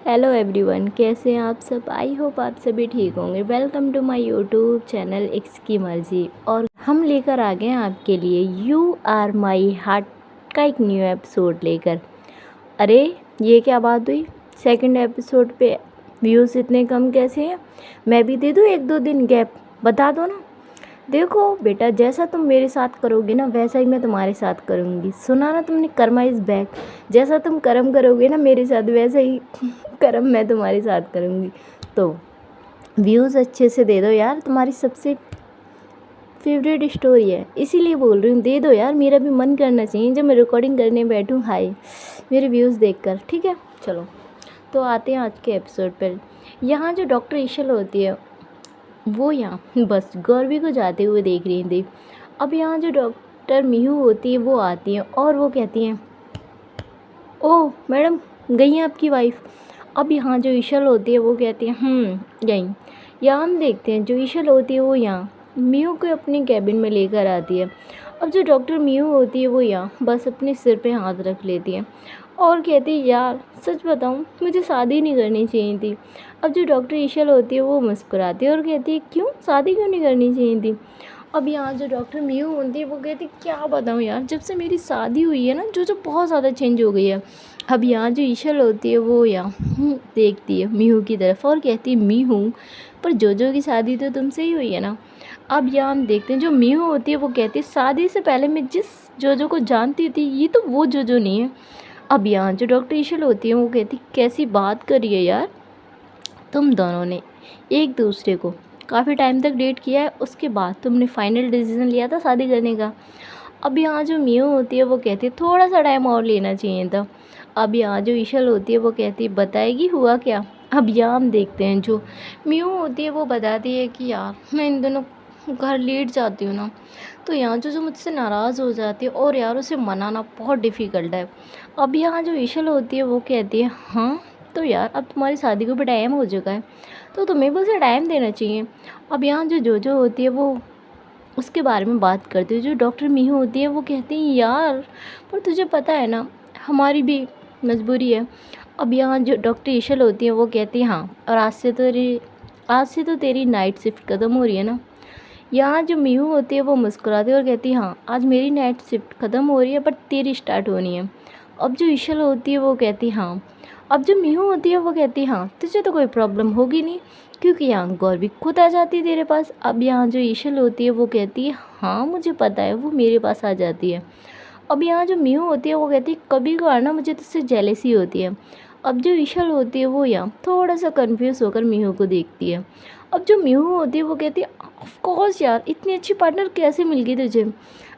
Hello everyone, कैसे हैं आप सब। आई होप आप सभी ठीक होंगे। Welcome to my YouTube channel X की मर्ज़ी। और हम लेकर आ गए हैं आपके लिए यू आर माई हार्ट का एक न्यू एपिसोड लेकर। अरे ये क्या बात हुई, सेकंड एपिसोड पे व्यूज़ इतने कम कैसे हैं। मैं भी दे दूँ एक दो दिन गैप, बता दो ना। देखो बेटा, जैसा तुम मेरे साथ करोगे ना वैसा ही मैं तुम्हारे साथ करूँगी। सुना ना तुमने, कर्मा इज़ बैक। जैसा तुम कर्म करोगे ना मेरे साथ वैसा ही कर्म मैं तुम्हारे साथ करूँगी। तो व्यूज़ अच्छे से दे दो यार, तुम्हारी सबसे फेवरेट स्टोरी है इसीलिए बोल रही हूँ। दे दो यार, मेरा भी मन करना चाहिए जब मैं रिकॉर्डिंग करने बैठूँ हाय मेरे व्यूज़ देखकर। ठीक है चलो, तो आते हैं आज के एपिसोड पर। यहाँ जो डॉक्टर ईशल होती है वो यहाँ बस गौरवी को जाते हुए देख रही थी। अब यहाँ जो डॉक्टर मीहू होती है वो आती है और वो कहती हैं, ओह मैडम गई हैं आपकी वाइफ। अब यहाँ जो ईशल होती है वो कहती है गई। यहाँ हम देखते हैं जो ईशल होती है वो यहाँ मीहू को अपने कैबिन में लेकर आती है। अब जो डॉक्टर मीहू होती है वो यहाँ बस अपने सिर पे हाथ रख लेती है और कहती है, यार सच बताऊँ मुझे शादी नहीं करनी चाहिए थी। अब जो डॉक्टर ईशल होती है वो मुस्कुराती है और कहती है, क्यों शादी क्यों नहीं करनी चाहिए थी। अब यहाँ जो डॉक्टर मीहू होती है वो कहती है, क्या बताऊँ यार, जब से मेरी शादी हुई है ना जो जो बहुत ज़्यादा चेंज हो गई है। अब यहाँ जो ईशल होती है वो यहाँ देखती है मीहू की तरफ और कहती है, मीहू पर जोजो की शादी तो तुमसे ही हुई है ना। अब यहाँ हम देखते हैं जो मीहू होती है वो कहती है, शादी से पहले मैं जिस जोजो को जानती थी ये तो वो जोजो नहीं है। अब यहाँ जो डॉक्टर ईशल होती है वो कहती, कैसी बात करी है यार, तुम दोनों ने एक दूसरे को काफ़ी टाइम तक डेट किया है, उसके बाद तुमने फाइनल डिसीजन लिया था शादी करने का। अब यहाँ जो मीहू होती है वो कहती है, थोड़ा सा टाइम और लेना चाहिए था। अब यहाँ जो ईशल होती है वो कहती है, बताएगी हुआ क्या। अब यहाँ हम देखते हैं जो मीहू होती है वो बताती है कि यार मैं इन दोनों घर लेट जाती हूँ ना तो यहाँ जो जो मुझसे नाराज़ हो जाती है और यार उसे मनाना बहुत डिफ़िकल्ट है। अब यहाँ जो ईशल होती है वो कहती है, हाँ तो यार अब तुम्हारी शादी को भी टाइम हो चुका है तो तुम्हें भी उसे टाइम देना चाहिए। अब यहाँ जो जोजो होती है वो उसके बारे में बात करती है। जो डॉक्टर मीहू होती है वो कहती है, यार पर तुझे पता है ना हमारी भी मजबूरी है। अब यहाँ जो डॉक्टर ईशल होती है वो कहती है, हाँ और आज से तो तेरी नाइट शिफ्ट ख़त्म हो रही है ना। यहाँ जो मीहू होती है वो मुस्कुराती है और कहती है, हाँ आज मेरी नाइट शिफ्ट ख़त्म हो रही है पर तेरी स्टार्ट होनी है। अब जो ईशल होती है वो कहती है, हाँ। अब जो मीहू होती है वो कहती है, हाँ तुझे तो कोई प्रॉब्लम होगी नहीं क्योंकि यहाँ गौरवी खुद आ जाती है तेरे पास। अब यहाँ जो ईशल होती है वो कहती है, हाँ मुझे पता है वो मेरे पास आ जाती है। अब यहाँ जो मीहू होती है वो कहती है, कभी कभार ना मुझे तुझसे जेलसी होती है। अब जो ईशल होती है वो यहाँ थोड़ा सा कंफ्यूज होकर मीहू को देखती है। अब जो मीहू होती है वो कहती है, ऑफ कोर्स यार इतनी अच्छी पार्टनर कैसे मिल गई तुझे।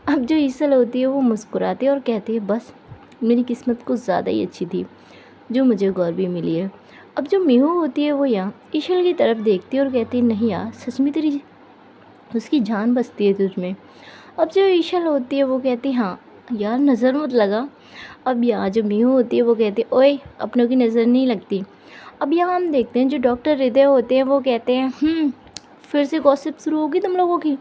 अब जो ईशल होती है वो मुस्कुराती है और कहती है, बस मेरी किस्मत कुछ ज़्यादा ही अच्छी थी जो मुझे गौरवी मिली है। अब जो मीहू होती है वो यहाँ ईशल की तरफ देखती है और कहती है, नहीं यार सच में तेरी उसकी जान बसती है तुझमें। अब जो ईशल होती है वो कहती है, हाँ यार नज़र मत लगा। अब यहाँ जो मीहू होती है वो कहती है, ओए अपनों की नज़र नहीं लगती। अब यहाँ हम देखते हैं जो डॉक्टर हृदय होते हैं वो कहते हैं, फिर से गॉसिप शुरू होगी तुम लोगों की।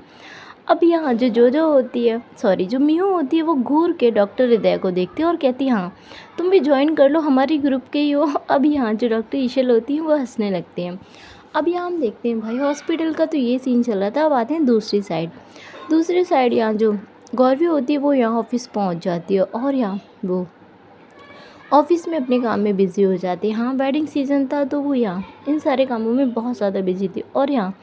अब यहाँ जो जोजो होती है जो मीहू होती है वो घूर के डॉक्टर हृदय को देखती है और कहती है, हाँ तुम भी ज्वाइन कर लो, हमारी ग्रुप के ही हो। अब यहाँ जो डॉक्टर ईशल होती है वो हंसने लगते हैं। अब यहाँ हम देखते हैं भाई हॉस्पिटल का तो ये सीन चल रहा था। अब आते हैं दूसरी साइड यहाँ जो गौरवी होती है वो यहाँ ऑफिस पहुँच जाती है और यहाँ वो ऑफिस में अपने काम में बिज़ी हो जाती है। हाँ वेडिंग सीज़न था तो वो यहाँ इन सारे कामों में बहुत ज़्यादा बिजी थी और यहाँ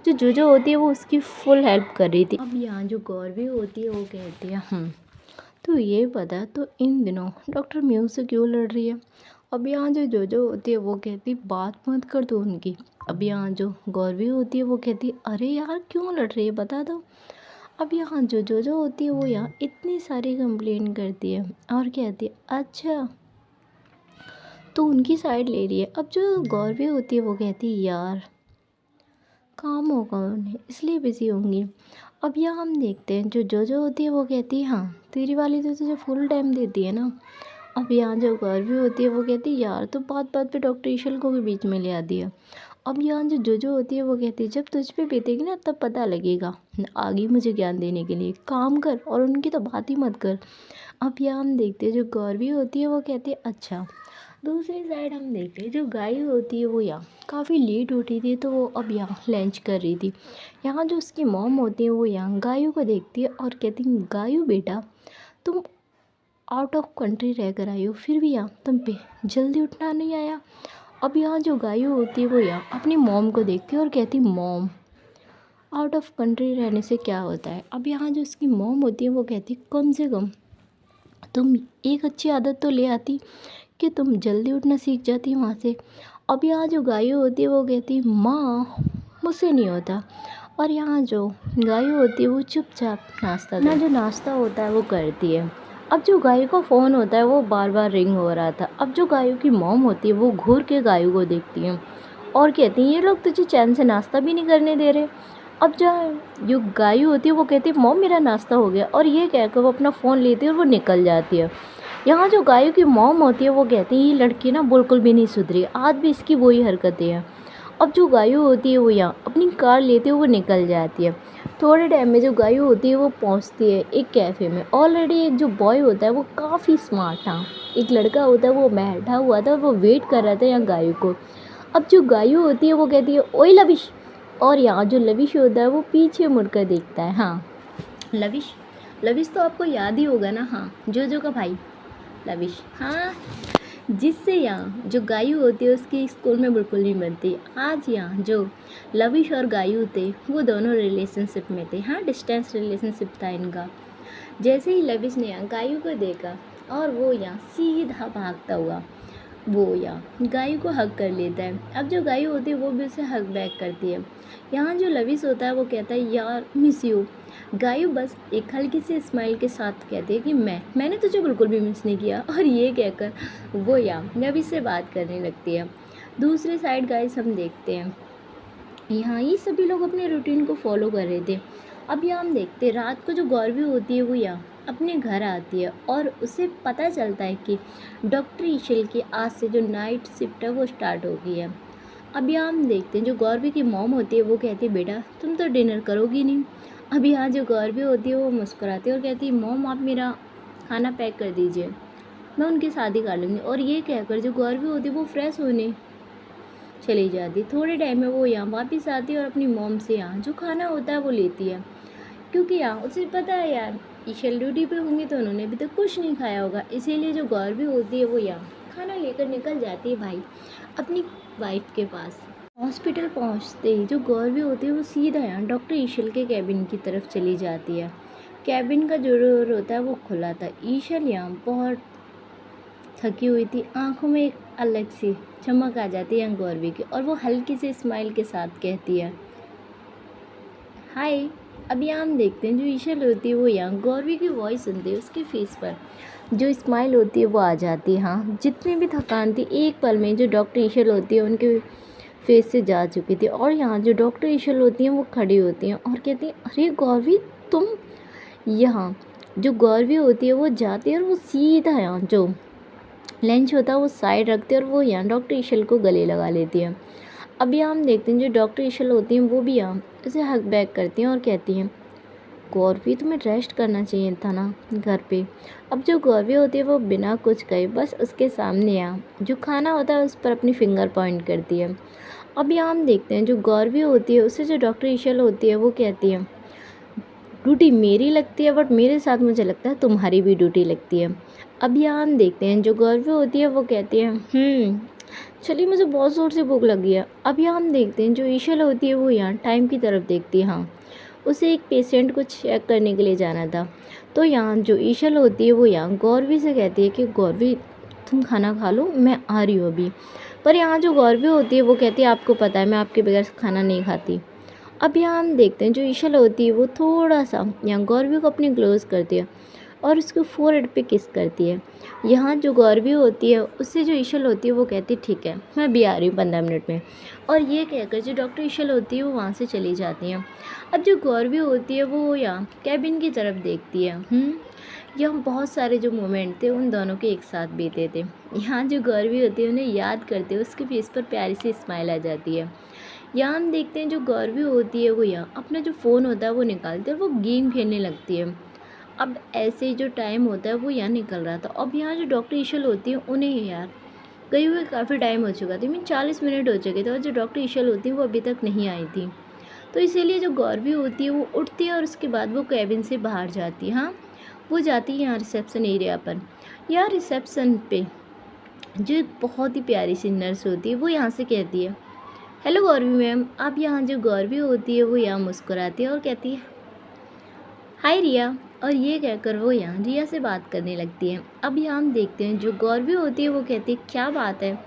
जो जोजो होती है वो उसकी फुल हेल्प कर रही थी। अब यहाँ जो गौरवी होती है वो कहती है, तो ये बता तो इन दिनों डॉक्टर मीहू से क्यों लड़ रही है। अब यहाँ जो जोजो होती है वो कहती, बात मत कर दो उनकी। अब यहाँ जो गौरवी होती है वो कहती, अरे यार क्यों लड़ रही है बता दो। अब यहाँ जो जोजो होती है वो यहाँ इतनी सारी कंप्लेन करती है और कहती है, अच्छा तो उनकी साइड ले रही है। अब जो गौरवी होती है वो कहती है, यार काम होगा उन्हें इसलिए बिज़ी होंगी। अब यहाँ हम देखते हैं जो जोजो होती है वो कहती है, हाँ तेरी वाली तो तुझे फुल टाइम देती है ना। अब यहाँ जो गौरवी होती है वो कहती है, यार तो बात बात पे डॉक्टर ईशल को भी बीच में ले आती है। अब यहाँ जो जोजो होती है वो कहती है, जब तुझ पे बीतेगी ना तब पता लगेगा। आगे मुझे ज्ञान देने के लिए काम कर और उनकी तो बात ही मत कर। अब यहाँ हम देखते हैं जो गौरवी होती है वो कहती है, अच्छा दूसरी साइड हम देखते हैं जो गाय होती है वो यहाँ काफ़ी लेट उठी थी, तो वो अब यहाँ लंच कर रही थी। यहाँ जो उसकी मॉम होती है वो यहाँ गायों को देखती है और कहती है, गायों बेटा तुम आउट ऑफ कंट्री रह कर आई हो, फिर भी यहाँ तुम पे जल्दी उठना नहीं आया। अब यहाँ जो गायों होती है वो यहाँ अपनी मॉम को देखती है और कहती, मॉम आउट ऑफ कंट्री रहने से क्या होता है। अब यहाँ जो उसकी मॉम होती है वो कहती, कम से कम तुम एक अच्छी आदत तो ले आती कि तुम जल्दी उठना सीख जाती वहाँ से। अब यहाँ जो गायों होती है वो कहती, माँ मुझसे नहीं होता। और यहाँ जो गायों होती है वो चुपचाप नाश्ता ना जो नाश्ता होता है वो करती है। अब जो गायों का फ़ोन होता है वो बार बार रिंग हो रहा था। अब जो गायों की मॉम होती है वो घूर के गायों को देखती है और कहती हैं, ये लोग तुझे चैन से नाश्ता भी नहीं करने दे रहे। अब जो गायों होती है वो कहती है, मॉम मेरा नाश्ता हो गया, और ये कहकर वो अपना फ़ोन लेती है और वो निकल जाती है। यहाँ जो गायों की मॉम होती है वो कहती है, ये लड़की ना बिल्कुल भी नहीं सुधरी, आज भी इसकी वही हरकतें हैं। अब जो गायों होती है वो यहाँ अपनी कार लेते हुए वो निकल जाती है। थोड़े टाइम में जो गायों होती है वो पहुँचती है एक कैफ़े में। ऑलरेडी एक जो बॉय होता है वो काफ़ी स्मार्ट था, एक लड़का होता है वो बैठा हुआ था और वो वेट कर रहा था यहाँ गायों को। अब जो गायों होती है वो कहती है, ओए लविश। और यहाँ जो लविश होता है वो पीछे मुड़कर देखता है। हाँ लविश, लविश तो आपको याद ही होगा ना, हाँ जोजो का भाई लविश। हाँ जिससे यहाँ जो गायू होती है उसकी स्कूल में बिल्कुल नहीं बनती। आज यहाँ जो लविश और गायू थे वो दोनों रिलेशनशिप में थे। हाँ डिस्टेंस रिलेशनशिप था इनका। जैसे ही लविश ने यहाँ गायू को देखा और वो यहाँ सीधा भागता हुआ वो यहाँ गायू को हग कर लेता है। अब जो गायू होती है वो भी उसे हग बैक करती है। यहाँ जो लविश होता है वो कहता है, यार मिस यू। गायू बस एक हल्की सी स्माइल के साथ कहती है कि मैंने तुझे बिल्कुल भी मिस नहीं किया। और ये कहकर वो यहाँ लविश से बात करने लगती है। दूसरी साइड गाइस हम देखते हैं यहाँ ये सभी लोग अपने रूटीन को फॉलो कर रहे थे। अब यहाँ हम देखते हैं रात को जो गौरवी होती है वो यहाँ अपने घर आती है और उसे पता चलता है कि डॉक्टर ईशल की आज से जो नाइट शिफ्ट है वो स्टार्ट हो गई है। अब यहाँ हम देखते हैं जो गौरवी की मॉम होती है वो कहती है, बेटा तुम तो डिनर करोगी नहीं। अब यहाँ जो गौरवी होती है वो मुस्कुराती है और कहती है, मॉम आप मेरा खाना पैक कर दीजिए, मैं उनकी शादी कर लूँगी। और ये कहकर जो गौरवी होती है वो फ्रेश होने चली जाती। थोड़े टाइम में वो यहाँ वापस आती है और अपनी मॉम से यहाँ जो खाना होता है वो लेती है, क्योंकि यहाँ उसे पता है यार ईशल ड्यूटी पे होंगी तो उन्होंने अभी तक कुछ नहीं खाया होगा। इसीलिए जो गौरवी होती है वो यहाँ खाना लेकर निकल जाती है भाई अपनी वाइफ के पास। हॉस्पिटल पहुँचते ही जो गौरवी होती है वो सीधा यहाँ डॉक्टर ईशल के कैबिन की तरफ चली जाती है। कैबिन का जो डोर होता है वो खुला था। ईशल यहाँ बहुत थकी हुई थी, आंखों में एक अलग सी चमक आ जाती है गौरवी की और वो हल्की सी स्माइल के साथ कहती है, हाय। अब यहाँ हम देखते हैं जो ईशल होती है वो यहाँ गौरवी की वॉइस सुनते हैं उसके फेस पर जो स्माइल होती है वो आ जाती है। हाँ जितनी भी थकान थी एक पल में जो डॉक्टर ईशल होती है उनके फेस से जा चुकी थी। और यहाँ जो डॉक्टर ईशल होती हैं वो खड़ी होती हैं और कहती हैं, अरे गौरवी तुम। यहाँ जो गौरवी होती है वो जाती है और वो सीधा यहाँ जो लंच होता है वो साइड रखती है और वो यहाँ डॉक्टर ईशल को गले लगा लेती है। अब यहाँ हम देखते हैं जो डॉक्टर ईशल होती हैं वो भी यहाँ उसे हक बैक करती हैं और कहती हैं, गौरवी तुम्हें रेस्ट करना चाहिए था ना घर पे। अब जो गौरवी होती है वो बिना कुछ कहे बस उसके सामने यहाँ जो खाना होता है उस पर अपनी फिंगर पॉइंट करती है। अब यहाँ हम देखते हैं जो गौरवी होती है उससे जो डॉक्टर ईशल होती है वो कहती है, ड्यूटी मेरी लगती है बट मेरे साथ मुझे लगता है तुम्हारी भी ड्यूटी लगती है। अब यहाँ हम देखते हैं जो गौरवी होती है वो कहती है, चलिए मुझे बहुत ज़ोर से भूख लगी है। अब यहाँ हम देखते हैं जो ईशल होती है वो यहाँ टाइम की तरफ देखती है। हाँ उसे एक पेशेंट को चेक करने के लिए जाना था। तो यहाँ जो ईशल होती है वो यहाँ गौरवी से कहती है कि गौरवी तुम खाना खा लो, मैं आ रही हूँ अभी। पर यहाँ जो गौरवी होती है वो कहती है, आपको पता है मैं आपके बगैर खाना नहीं खाती। अब यहाँ हम देखते हैं जो ईशल होती है वो थोड़ा सा यहाँ गौरवी को अपनी क्लोज करती है और उसको फोरहेड पे किस करती है। यहाँ जो गौरवी होती है उससे जो ईशल होती है वो कहती है, ठीक है मैं भी आ रही हूँ 15 मिनट में। और ये कहकर जो डॉक्टर ईशल होती है वो वहाँ से चली जाती हैं। अब जो गौरवी होती है वो यहाँ कैबिन की तरफ देखती है। यहाँ बहुत सारे जो मोमेंट थे उन दोनों के एक साथ बीते थे। यहाँ जो गौरवी होती है उन्हें याद करते हुए उसके फेस पर प्यारी सी स्माइल आ जाती है। यहाँ हम देखते हैं जो गौरवी होती है वो यहाँ अपना जो फ़ोन होता है वो निकालती है और वो गेम खेलने लगती है। अब ऐसे जो टाइम होता है वो यहाँ निकल रहा था। अब यहाँ जो डॉक्टर ईशल होती है उन्हें यार गई हुए काफ़ी टाइम हो चुका था, मीन 40 मिनट हो चुके थे और जो डॉक्टर ईशल होती हैं वो अभी तक नहीं आई थी। तो इसीलिए जो गौरवी होती है वो उठती है और उसके बाद वो केबिन से बाहर जाती है। हाँ, वो जाती है यहाँ रिसेप्शन एरिया पर। यहाँ रिसेप्शन पे जो एक बहुत ही प्यारी सी नर्स होती है वो यहाँ से कहती है, हेलो गौरवी मैम। अब यहाँ जो गौरवी होती है वो यहाँ मुस्कुराती है और कहती है, हाय रिया। और ये कहकर वो यहाँ रिया से बात करने लगती है। अब यहाँ हम देखते हैं जो गौरवी होती है वो कहती है, क्या बात है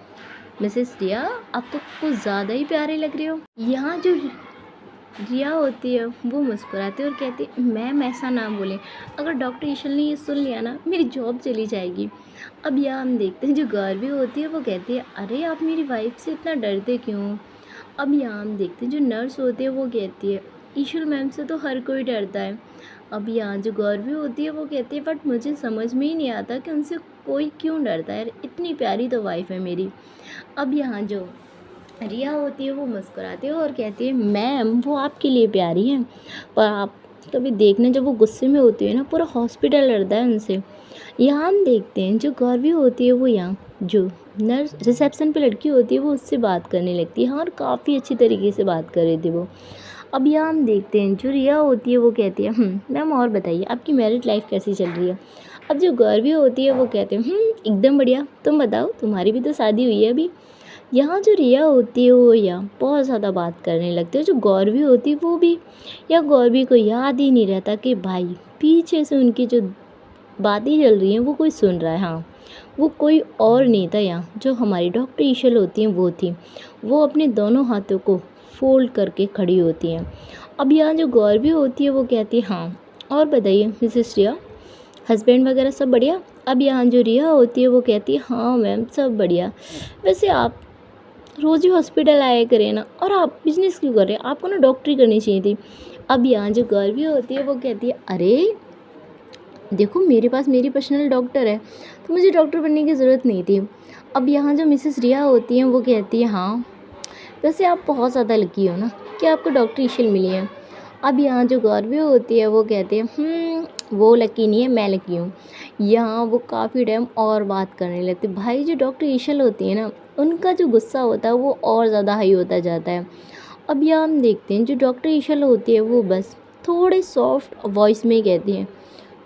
मिसेस रिया, आप तो कुछ ज़्यादा ही प्यारे लग रहे हो। यहाँ जो रिया होती है वो मुस्कुराती है और कहती है, मैम ऐसा ना बोलें, अगर डॉक्टर ईशल ने ये सुन लिया ना मेरी जॉब चली जाएगी। अब यहाँ हम देखते हैं जो गौरवी होती है वो कहती है, अरे आप मेरी वाइफ से इतना डरते क्यों। अब यहाँ हम देखते हैं जो नर्स होती है वो कहती है, ईशल मैम से तो हर कोई डरता है। अब यहाँ जो गौरवी होती है वो कहती है, बट मुझे समझ में ही नहीं आता कि उनसे कोई क्यों डरता है, इतनी प्यारी तो वाइफ है मेरी। अब यहाँ जो रिया होती है वो मुस्कुराती है और कहती है, मैम वो आपके लिए प्यारी है, पर आप कभी देखना जब वो गुस्से में होती है ना पूरा हॉस्पिटल डरता है उनसे। यहाँ हम देखते हैं जो गौरवी होती है वो यहाँ जो नर्स रिसेप्शन पे लड़की होती है वो उससे बात करने लगती है। हाँ, और काफ़ी अच्छी तरीके से बात कर रही थी वो। अब यहाँ हम देखते हैं जो रिया होती है वो कहती है, मैम और बताइए आपकी मैरिड लाइफ कैसी चल रही है। अब जो गौरवी होती है वो कहते हैं, एकदम बढ़िया, तुम बताओ तुम्हारी भी तो शादी हुई है अभी। यहाँ जो रिया होती है वो यहाँ बहुत ज़्यादा बात करने लगती है। जो गौरवी होती है वो भी, या गौरवी को याद ही नहीं रहता कि भाई पीछे से उनकी जो बातें चल रही हैं वो कोई सुन रहा है। हाँ, वो कोई और नहीं था, यहाँ जो हमारी डॉक्टर ईशल होती हैं वो थी। वो अपने दोनों हाथों को फोल्ड करके खड़ी होती हैं। अब यहाँ जो गौरवी होती है वो कहती है, हाँ और बताइए मिसेस रिया, हस्बैंड वगैरह सब बढ़िया। अब यहाँ जो रिया होती है वो कहती है, हाँ मैम सब बढ़िया। वैसे आप रोज़ ही हॉस्पिटल आया करें ना, और आप बिजनेस क्यों कर रहे हैं, आपको ना डॉक्टरी करनी चाहिए थी। अब यहाँ जो गौरवी होती है वो कहती है, अरे देखो मेरे पास मेरी पर्सनल डॉक्टर है तो मुझे डॉक्टर बनने की ज़रूरत नहीं थी। अब यहाँ जो मिसेस रिया होती हैं वो कहती है, हाँ वैसे आप बहुत ज़्यादा लकी हो ना कि आपको डॉक्टर ईशल मिली है। अब यहाँ जो गौरवी होती है वो कहते हैं, वो लकी नहीं है मैं लकी हूँ। यहाँ वो काफ़ी टाइम और बात करने लगते। भाई जो डॉक्टर ईशल होती है ना उनका जो गुस्सा होता है वो और ज़्यादा हाई होता जाता है। अब यहाँ हम देखते हैं जो डॉक्टर ईशल होती है वो बस थोड़े सॉफ्ट वॉइस में कहती है,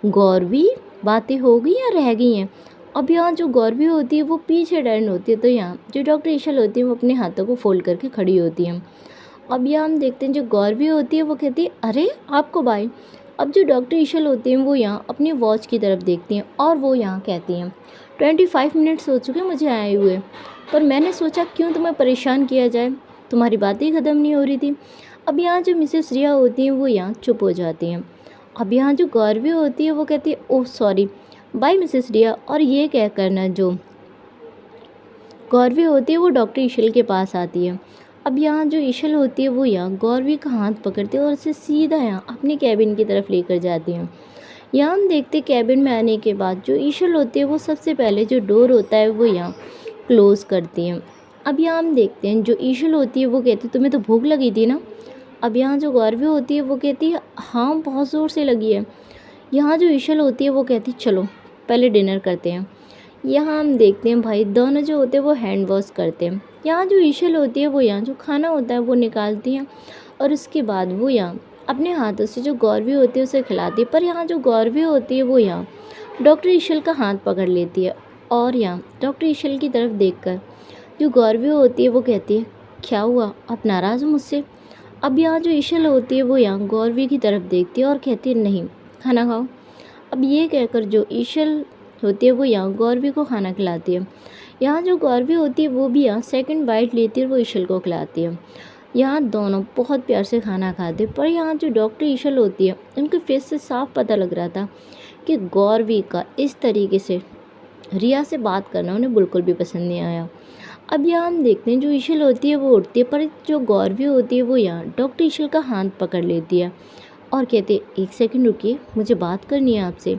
गौरवी बातें हो गई या रह गई हैं। अब यहाँ जो गौरवी होती है वो पीछे टर्न होती है, तो यहाँ जो डॉक्टर ईशल होती है वो अपने हाथों को फोल्ड करके खड़ी होती हैं। अब यहाँ हम देखते हैं जो गौरवी होती है वो कहती है, अरे आपको बाय। अब जो डॉक्टर ईशल होती हैं वो यहाँ अपनी वॉच की तरफ देखती हैं और वो यहाँ कहती हैं, 25 मिनट्स हो चुके मुझे आए हुए, पर मैंने सोचा क्यों तुम्हें परेशान किया जाए, तुम्हारी बातें ही ख़त्म नहीं हो रही थी। अब यहाँ जो मिसेस रिया होती हैं वो यहाँ चुप हो जाती हैं। अब यहाँ जो गौरवी होती है वो कहती है, ओह सॉरी बाय मिसेस रिया। और ये कह करना जो गौरवी होती है वो डॉक्टर ईशल के पास आती है। अब यहाँ जो ईशल होती है वो यहाँ गौरवी का हाथ पकड़ती है और उसे सीधा यहाँ अपने कैबिन की तरफ लेकर जाती है। यहाँ हम देखते कैबिन में आने के बाद जो ईशल होती है वो सबसे पहले जो डोर होता है वो यहाँ क्लोज़ करती है। अब यहाँ हम देखते हैं जो ईशल होती है वो कहती है, तुम्हें तो भूख लगी थी ना। अब यहाँ जो गौरवी होती है वो कहती है, हाँ बहुत ज़ोर से लगी है। यहाँ जो ईशल होती है वो कहती है, चलो पहले डिनर करते हैं। यहाँ हम देखते हैं भाई दोनों जो होते हैं वो हैंड वॉश करते हैं। यहाँ जो ईशल होती है वो यहाँ जो खाना होता है वो निकालती हैं और उसके बाद वो यहाँ अपने हाथों से जो गौरवी होती है उसे खिलाती है। पर यहाँ जो गौरवी होती है वो यहाँ डॉक्टर ईशल का हाथ पकड़ लेती है और यहाँ डॉक्टर ईशल की तरफ देखकर जो गौरवी होती है वो कहती है, क्या हुआ आप नाराज़ हो मुझसे। अब यहाँ जो ईशल होती है वो यहाँ गौरवी की तरफ देखती है और कहती है, नहीं खाना खाओ। अब ये कहकर जो ईशल होती है वो यहाँ गौरवी को खाना खिलाती है। यहाँ जो गौरवी होती है वो भी यहाँ सेकंड बाइट लेती है और वो ईशल को खिलाती है। यहाँ दोनों बहुत प्यार से खाना खाते। पर यहाँ जो डॉक्टर ईशल होती है उनके फेस से साफ पता लग रहा था कि गौरवी का इस तरीके से रिया से बात करना उन्हें बिल्कुल भी पसंद नहीं आया। अब यहाँ हम देखते हैं जो ईशल होती है वो उठती है, पर जो गौरवी होती है वो यहाँ डॉक्टर ईशल का हाथ पकड़ लेती है और कहते, एक सेकंड रुकिए मुझे बात करनी है आपसे।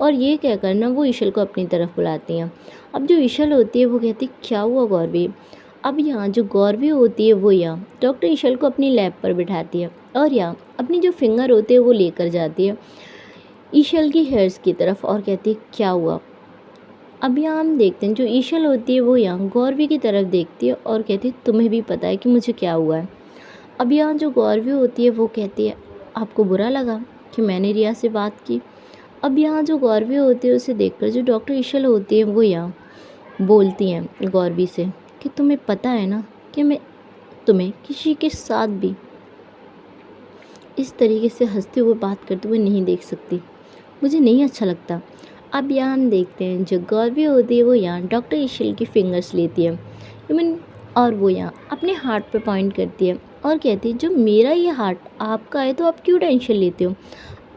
और ये क्या करना वो ईशल को अपनी तरफ बुलाती हैं। अब जो ईशल होती है वो कहती, क्या हुआ गौरवी। अब यहाँ जो गौरवी होती है वो यहाँ डॉक्टर ईशल को अपनी लैब पर बिठाती है और यहाँ अपनी जो फिंगर होते हैं वो लेकर जाती है ईशल की हेयर्स की तरफ और कहती है, क्या हुआ। अब यहाँ हम देखते हैं जो ईशल होती है वो यहाँ गौरवी की तरफ देखती है और कहती है तुम्हें भी पता है कि मुझे क्या हुआ है। अब यहाँ जो गौरवी होती है वो कहती है आपको बुरा लगा कि मैंने रिया से बात की। अब यहाँ जो गौरवी होती है उसे देखकर जो डॉक्टर ईशल होती है वो यहाँ बोलती हैं गौरवी से कि तुम्हें पता है ना कि मैं तुम्हें किसी के साथ भी इस तरीके से हंसते हुए बात करते हुए नहीं देख सकती, मुझे नहीं अच्छा लगता। अब यहाँ हम देखते हैं जो गौरवी होती है वो यहाँ डॉक्टर ईशल की फिंगर्स लेती है मीन और वो यहाँ अपने हार्ट पे पॉइंट करती है और कहती है जो मेरा ये हार्ट आपका है तो आप क्यों टेंशन लेते हो।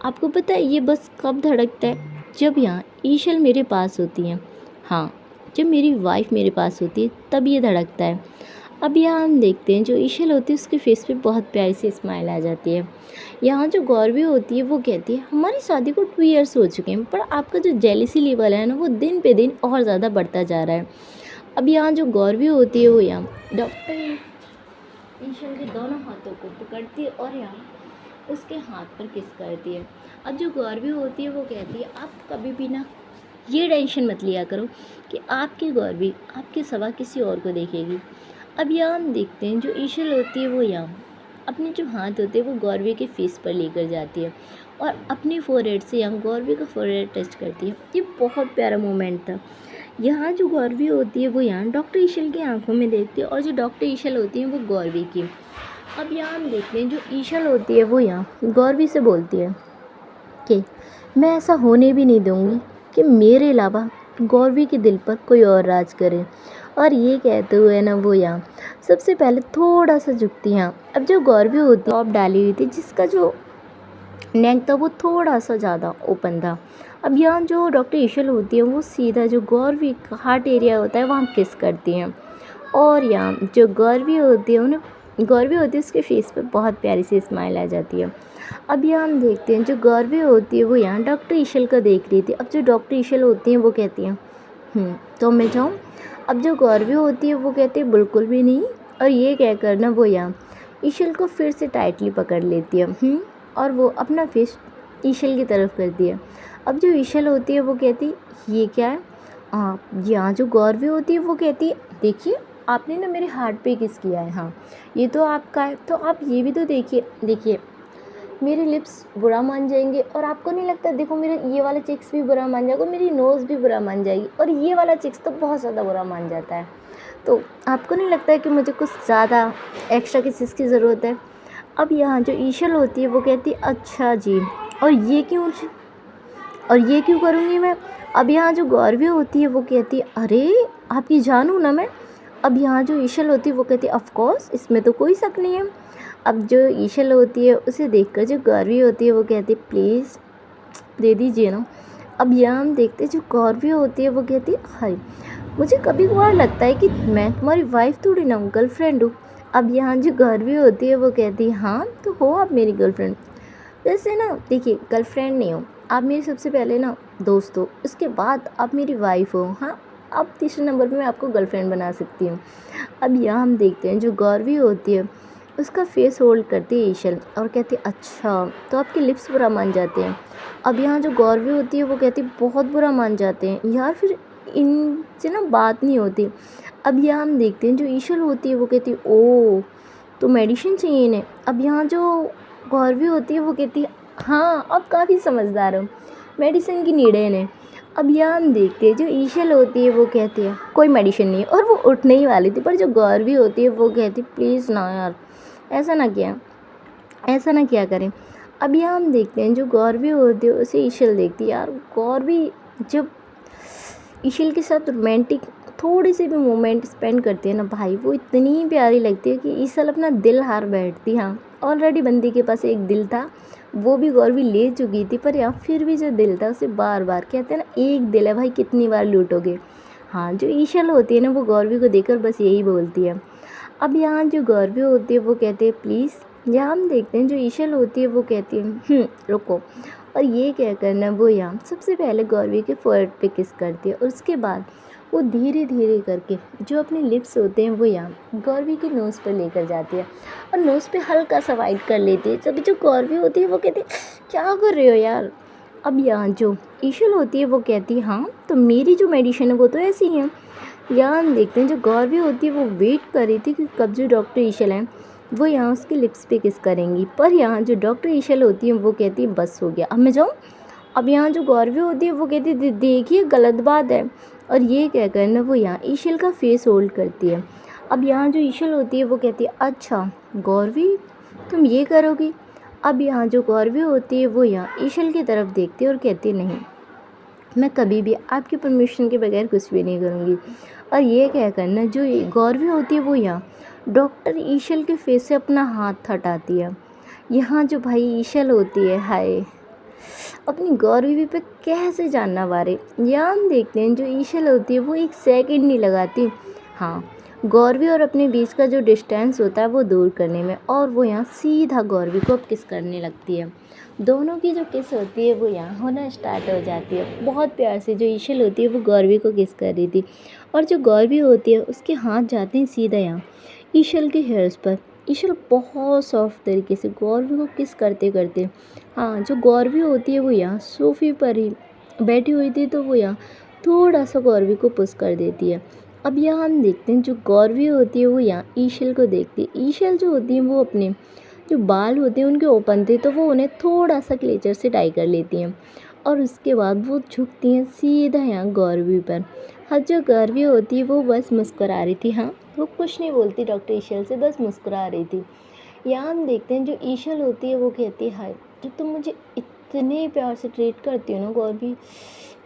आपको पता है ये बस कब धड़कता है, जब यहाँ ईशल मेरे पास होती हैं। हाँ, जब मेरी वाइफ मेरे पास होती है तब ये धड़कता है। अब यहाँ हम देखते हैं जो ईशल होती है उसके फेस पे बहुत प्यारी सी स्माइल आ जाती है। यहाँ जो गौरवी होती है वो कहती है हमारी शादी को 2 इयर्स हो चुके हैं पर आपका जो जेलिसी लेवल है ना वो दिन पे दिन और ज़्यादा बढ़ता जा रहा है। अब यहाँ जो गौरवी होती है वो यहाँ डॉक्टर ईशल के दोनों हाथों को पकड़ती है और यहाँ उसके हाथ पर किस करती है। अब जो गौरवी होती है वो कहती है आप कभी भी ना ये टेंशन मत लिया करो कि आपकी गौरवी आपके सिवा किसी और को देखेगी। अब यहाँ हम देखते हैं जो ईशल होती है वो यहाँ अपने जो हाथ होते हैं वो गौरवी के फेस पर लेकर जाती है और अपने फोरहेड से यहाँ गौरवी का फोरहेड टच करती है। ये बहुत प्यारा मोमेंट था। यहाँ जो गौरवी होती है वो यहाँ डॉक्टर ईशल की आंखों में देखती है और जो डॉक्टर ईशल होती है वो गौरवी की। अब यहाँ हम देखते हैं जो ईशल होती है वो यहाँ गौरवी से बोलती है कि मैं ऐसा होने भी नहीं दूँगी कि मेरे अलावा गौरवी के दिल पर कोई और राज करे। और ये कहते हुए ना वो यहाँ सबसे पहले थोड़ा सा झुकती हैं। अब जो गौरवी होती है टॉप डाली हुई थी जिसका जो नेक था वो थोड़ा सा ज़्यादा ओपन था। अब यहाँ जो डॉक्टर ईशल होती है वो सीधा जो गौरवी का हार्ट एरिया होता है वहाँ किस करती हैं और यहाँ जो गौरवी होती है उन्हें गौरवी होती है उसके फेस पे बहुत प्यारी सी स्माइल आ जाती है। अब यहाँ हम देखते हैं जो गौरवी होती है वो यहाँ डॉक्टर ईशल का देख रही थी। अब जो डॉक्टर ईशल होती हैं वो कहती हैं तो मैं जाऊँ। अब जो गौरवी होती है वो कहती है बिल्कुल भी नहीं और ये कहकर ना वो यहाँ ईशल को फिर से टाइटली पकड़ लेती है और वो अपना फेस ईशल की तरफ करती है। अब जो ईशल होती है वो कहती ये क्या है। यहाँ जो गौरवी होती है वो कहती है देखिए आपने ना मेरे हार्ट पे किस किया है, हाँ ये तो आपका है तो आप ये भी तो देखिए मेरे लिप्स बुरा मान जाएंगे और आपको नहीं लगता देखो मेरे ये वाला चिक्स भी बुरा मान जाएगा, मेरी नोज़ भी बुरा मान जाएगी और ये वाला चिक्स तो बहुत ज़्यादा बुरा मान जाता है। तो आपको नहीं लगता है कि मुझे कुछ ज़्यादा एक्स्ट्रा किसी चीज़ की ज़रूरत है। अब यहाँ जो ईशल होती है वो कहती है अच्छा जी और ये क्यों करूँगी मैं। अब यहाँ जो गौरवी होती है वो कहती है अरे आपकी जान हूँ ना मैं। अब यहाँ जो ईशल होती है वो कहती है ऑफ कोर्स इसमें तो कोई शक नहीं है। अब जो ईशल होती है उसे देखकर जो गौरवी होती है वो कहती है प्लीज़ दे दीजिए ना। अब यहाँ हम देखते हैं जो गौरवी होती है वो कहती है हाय मुझे कभी कभार लगता है कि मैं तुम्हारी वाइफ थोड़ी ना हूँ, गर्लफ्रेंड हूँ। अब यहाँ जो गौरवी होती है वो कहती है हाँ तो हो आप मेरी गर्लफ्रेंड। वैसे ना देखिए गर्लफ्रेंड नहीं हो आप मेरी सबसे पहले ना दोस्त हो, उसके बाद आप मेरी वाइफ हो। हाँ अब तीसरे नंबर पे मैं आपको गर्लफ्रेंड बना सकती हूँ। अब यहाँ हम देखते हैं जो गौरवी होती है उसका फेस होल्ड करती है ईशल और कहती है अच्छा तो आपके लिप्स बुरा मान जाते हैं। अब यहाँ जो गौरवी होती है वो कहती है बहुत बुरा मान जाते हैं यार फिर इनसे ना बात नहीं होती। अब यहाँ हम देखते हैं जो ईशल होती है वो कहती है ओ तो मेडिसिन चाहिए इन्हें। अब यहाँ जो गौरवी होती है वो कहती है हाँ अब काफ़ी समझदार हो, मेडिसिन की नीड है इन्हें। अब यहाँ हम देखते हैं जो ईशल होती है वो कहती है कोई मेडिसिन नहीं है और वो उठने ही वाली थी पर जो गौरवी होती है वो कहती प्लीज़ ना यार ऐसा ना किया करें। अब यहाँ हम देखते हैं जो गौरवी होती है उसे ईशल देखती है। यार गौरवी जब ईशल के साथ रोमांटिक थोड़ी सी भी मोमेंट स्पेंड करती है ना भाई वो इतनी प्यारी लगती है कि ईशल अपना दिल हार बैठती। हाँ ऑलरेडी बंदी के पास एक दिल था वो भी गौरवी ले चुकी थी पर यहाँ फिर भी जो दिल था उसे बार बार कहते हैं ना एक दिल है भाई कितनी बार लूटोगे। हाँ जो ईशल होती है ना वो गौरवी को देखकर बस यही बोलती है। अब यहाँ जो गौरवी होती है वो कहती है प्लीज़। यहाँ हम देखते हैं जो ईशल होती है वो कहती है रुको और ये कहकर ना वो यहाँ सबसे पहले गौरवी के फोरहेड पे किस करती है और उसके बाद वो धीरे धीरे करके जो अपने लिप्स होते हैं वो यहाँ गौरवी की नोज़ पर लेकर जाती है और नोज़ पे हल्का सा वाइट कर लेती है। जब जो गौरवी होती है वो कहती है क्या कर रहे हो यार। अब यहाँ जो ईशल होती है वो कहती है हाँ तो मेरी जो मेडिसिन है वो तो ऐसी ही है। यहाँ हम देखते हैं जो गौरवी होती है वो वेट कर रही थी कि कब जो डॉक्टर ईशल हैं वो यहाँ उसके लिप्स पे किस करेंगी, पर यहाँ जो डॉक्टर ईशल होती है वो कहती है बस हो गया अब मैं जाऊँ। अब यहाँ जो गौरवी होती है वो कहती है देखिए गलत बात है, और ये कहकर ना वो यहाँ ईशल का फेस होल्ड करती है। अब यहाँ जो ईशल होती है वो कहती है अच्छा गौरवी तुम ये करोगी। अब यहाँ जो गौरवी होती है वो यहाँ ईशल की तरफ देखती है और कहती है नहीं मैं कभी भी आपकी परमिशन के बगैर कुछ भी नहीं करूँगी। और ये कहकर ना जो गौरवी होती है वो यहाँ डॉक्टर ईशल के फेस से अपना हाथ हटाती है। यहाँ जो भाई ईशल होती है हाय अपनी गौरवी पे कैसे जानना वारे। यहाँ हम देखते हैं जो ईशल होती है वो एक सेकंड नहीं लगाती हाँ गौरवी और अपने बीच का जो डिस्टेंस होता है वो दूर करने में, और वो यहाँ सीधा गौरवी को अब किस करने लगती है। दोनों की जो किस होती है वो यहाँ होना स्टार्ट हो जाती है। बहुत प्यार से जो ईशल होती है वो गौरवी को किस कर रही थी, और जो गौरवी होती है उसके हाथ जाते हैं सीधा यहाँ ईशल के हेयर्स पर। ईशल बहुत सॉफ्ट तरीके से गौरवी को किस करते करते हाँ जो गौरवी होती है वो यहाँ सोफ़े पर ही बैठी हुई थी तो वो यहाँ थोड़ा सा गौरवी को पुश कर देती है। अब यहाँ हम देखते हैं जो गौरवी होती है वो यहाँ ईशल को देखती है। ईशल जो होती है वो अपने जो बाल होते हैं उनके ओपन थे तो वो उन्हें थोड़ा सा क्लेचर से टाई कर लेती हैं, और उसके बाद वो झुकती हैं सीधा यहाँ गौरवी पर। हाँ जो गौरवी होती है वो बस मुस्कुरा रही थी, हाँ वो कुछ नहीं बोलती डॉक्टर ईशल से, बस मुस्कुरा रही थी। यहाँ हम देखते हैं जो ईशल होती है वो कहती है हाय कि तुम मुझे इतने प्यार से ट्रीट करती हो ना गौरवी,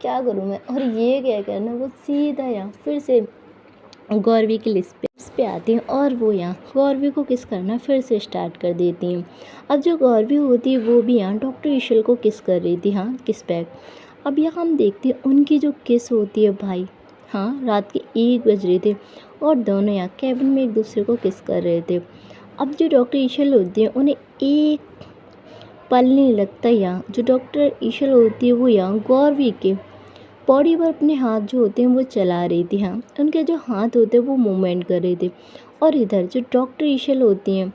क्या करूँ मैं। और ये क्या करना वो सीधा यहाँ फिर से गौरवी की लिप्स पे आती हैं और वो यहाँ गौरवी को किस करना फिर से स्टार्ट कर देती हैं। अब जो गौरवी होती है वो भी यहाँ डॉक्टर ईशल को किस कर रही थी, हाँ किस बैक। अब यहाँ हम देखते हैं उनकी जो किस होती है भाई हाँ रात के 1 बज रहे थे और दोनों यहाँ कैबिन में एक दूसरे को किस कर रहे थे। अब जो डॉक्टर ईशल होती है उन्हें एक पल नहीं लगता, यहाँ जो डॉक्टर ईशल होती है वो यहाँ गौरवी के बॉडी पर अपने हाथ जो होते हैं वो चला रही थी, हाँ उनके जो हाथ होते हैं वो मूवमेंट कर रहे थे। और इधर जो डॉक्टर ईशल होती हैं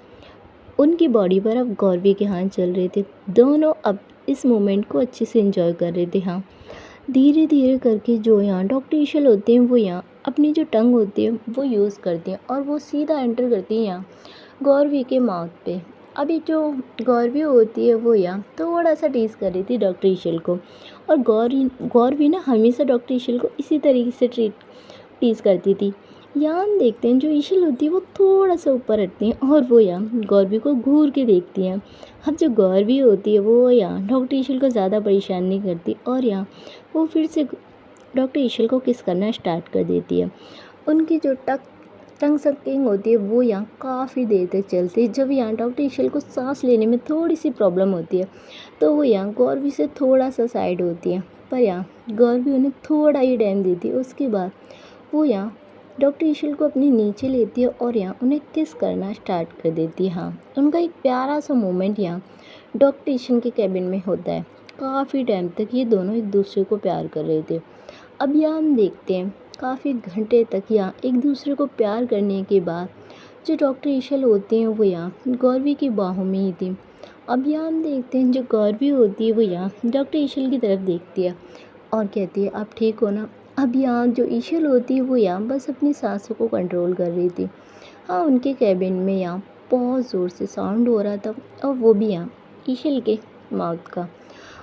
उनकी बॉडी पर अब गौरवी के हाथ चल रहे थे। दोनों अब इस मोमेंट को अच्छे से एंजॉय कर रहे थे। हाँ धीरे धीरे करके जो यहाँ डॉक्टर ईशल होते हैं वो यहाँ अपनी जो टंग होती है वो यूज़ करती हैं और वो सीधा एंटर करती हैं यहाँ गौरवी के माउथ पे। अभी जो गौरवी होती है वो यहाँ थोड़ा सा टीज़ कर रही थी डॉक्टर ईशल को, और गौरवी ना हमेशा डॉक्टर ईशल को इसी तरीके से टीज़ करती थी। यहाँ हम देखते हैं जो ईशल होती है वो थोड़ा सा ऊपर हटती हैं और वो यहाँ गौरवी को घूर के देखती हैं। अब जो गौरवी होती है वो यहाँ डॉक्टर ईशल को ज़्यादा परेशान नहीं करती और यहाँ वो फिर से डॉक्टर ईशल को किस करना स्टार्ट कर देती है। उनकी जो टंग सकिंग होती है वो यहाँ काफ़ी देर तक चलती है। जब यहाँ डॉक्टर ईशल को सांस लेने में थोड़ी सी प्रॉब्लम होती है तो वो यहाँ गौरवी से थोड़ा सा साइड होती है, पर यहाँ गौरवी उन्हें थोड़ा ही टाइम देती है। उसके बाद वो यहाँ डॉक्टर ईशल को अपने नीचे लेती है और यहाँ उन्हें किस करना स्टार्ट कर देती है। हाँ उनका एक प्यारा सा मोमेंट यहाँ डॉक्टर ईशल के कैबिन में होता है। काफ़ी टाइम तक ये दोनों एक दूसरे को प्यार कर रहे थे। अब यहाँ हम देखते हैं काफ़ी घंटे तक यहाँ एक दूसरे को प्यार करने के बाद जो डॉक्टर ईशल होते हैं वो यहाँ गौरवी की बाहों में ही थी। अब यहाँ हम देखते हैं जो गौरवी होती है वो यहाँ डॉक्टर ईशल की तरफ देखती है और कहती है आप ठीक हो ना। अब यहाँ जो ईशल होती है वो यहाँ बस अपनी सांसों को कंट्रोल कर रही थी। हाँ उनके कैबिन में यहाँ बहुत ज़ोर से साउंड हो रहा था और वो भी यहाँ ईशल के माउथ का।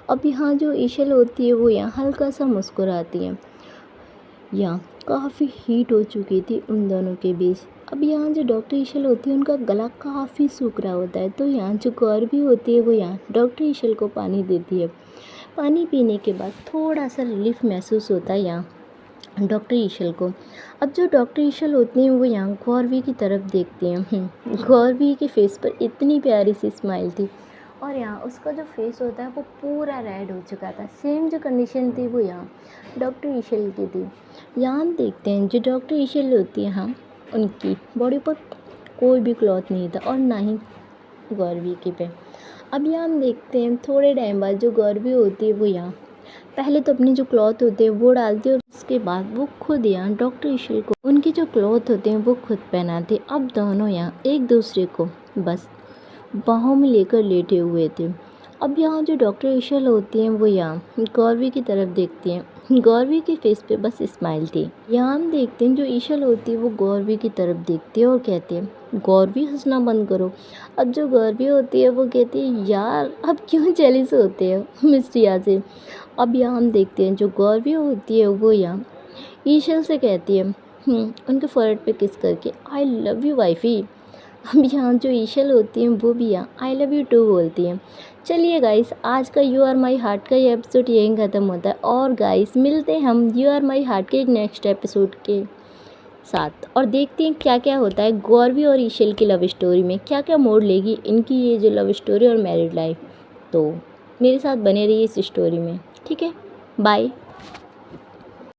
अब यहाँ जो ईशल होती है वो यहाँ हल्का सा मुस्कुराती है। यहाँ काफ़ी हीट हो चुकी थी उन दोनों के बीच। अब यहाँ जो डॉक्टर ईशल होती है उनका गला काफ़ी सूख रहा होता है, तो यहाँ जो गौरवी होती है वो यहाँ डॉक्टर ईशल को पानी देती है। पानी पीने के बाद थोड़ा सा रिलीफ महसूस होता है यहाँ डॉक्टर ईशल को। अब जो डॉक्टर ईशल होती हैं वो यहाँ गौरवी की तरफ देखती हैं। गौरवी के फेस पर इतनी प्यारी सी स्माइल थी और यहाँ उसका जो फेस होता है वो पूरा रेड हो चुका था। सेम जो कंडीशन थी वो यहाँ डॉक्टर ईशल की थी। यहाँ हम देखते हैं जो डॉक्टर ईशल होती है हाँ उनकी बॉडी पर कोई भी क्लॉथ नहीं था और ना ही गौरवी के पे। अब यहाँ हम देखते हैं थोड़े टाइम बाद जो गौरवी होती है वो यहाँ पहले तो अपनी जो क्लॉथ होते हैं वो डालती है और उसके बाद वो खुद यहाँ डॉक्टर ईशल को उनके जो क्लॉथ होते हैं वो खुद पहनाती। अब दोनों यहाँ एक दूसरे को बस बाहों में लेकर लेटे हुए थे। अब यहाँ जो डॉक्टर ईशल होती हैं वो यहाँ गौरवी की तरफ देखती हैं। गौरवी के फेस पे बस स्माइल थी। यहाँ हम देखते हैं जो ईशल होती है वो गौरवी की तरफ देखती है और कहती है गौरवी हंसना बंद करो। अब जो गौरवी होती है वो कहती है यार अब क्यों जेलिस होते हो मिस्टर रिया से। अब यहाँ हम देखते हैं जो गौरवी होती है वो यहाँ ईशल से कहती है उनके फोrehead पे किस करके आई लव यू वाइफी। अब यहाँ जो ईशल होती हैं वो भी यहाँ आई लव यू टू बोलती हैं। चलिए गाइस आज का यू आर माई हार्ट का ये एपिसोड यहीं ख़त्म होता है और गाइस मिलते हैं हम यू आर माई हार्ट के एक नेक्स्ट एपिसोड के साथ और देखते हैं क्या क्या होता है गौरवी और ईशल की लव स्टोरी में, क्या क्या मोड़ लेगी इनकी ये जो लव स्टोरी और मैरिड लाइफ। तो मेरे साथ बने रहिए इस स्टोरी में, ठीक है। बाय।